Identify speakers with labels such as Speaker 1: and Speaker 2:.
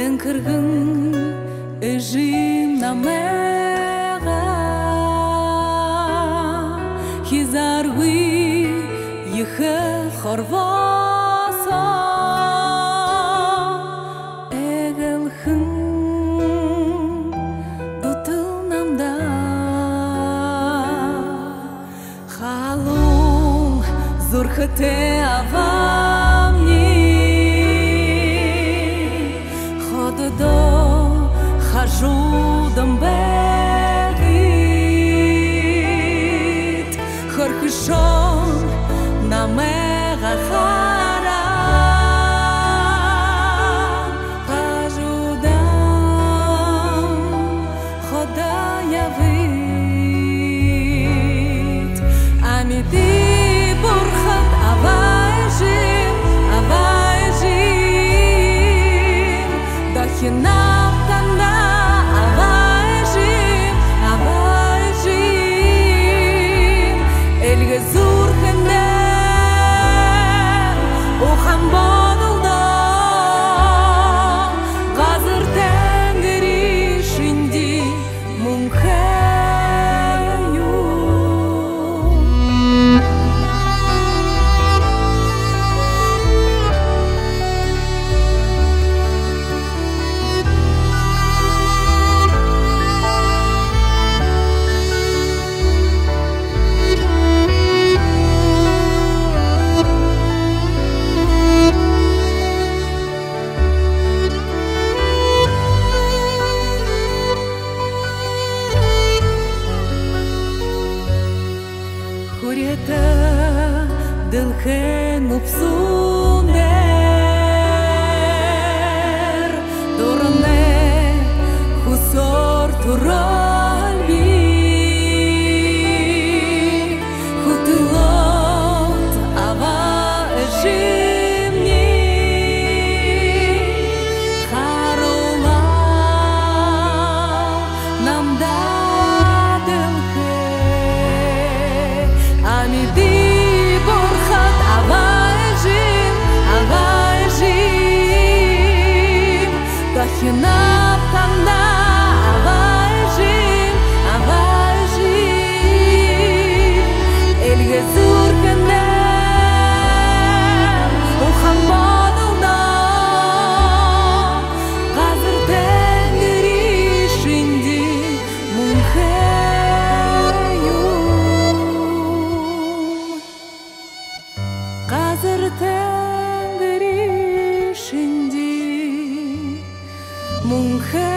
Speaker 1: Ыңкыргын ыжым намега Хизаргы йыхы хорваса Эгелхын дутылнамда Халун зурхыте авамни Хожу домбегит Хорхышон на мега хара Хожу дам хода явит Амиди бурхат авайжим Дахина Дылхен упсунер Дорне хусор туральби Хутылот ава эжимни Харола намда дылхе Амиди Дахина танда авайжим Элге зуркенем ухамбадылда Қазір тәңірі ішінде мұңхеюм Қазір тәңірі ішінде Mujer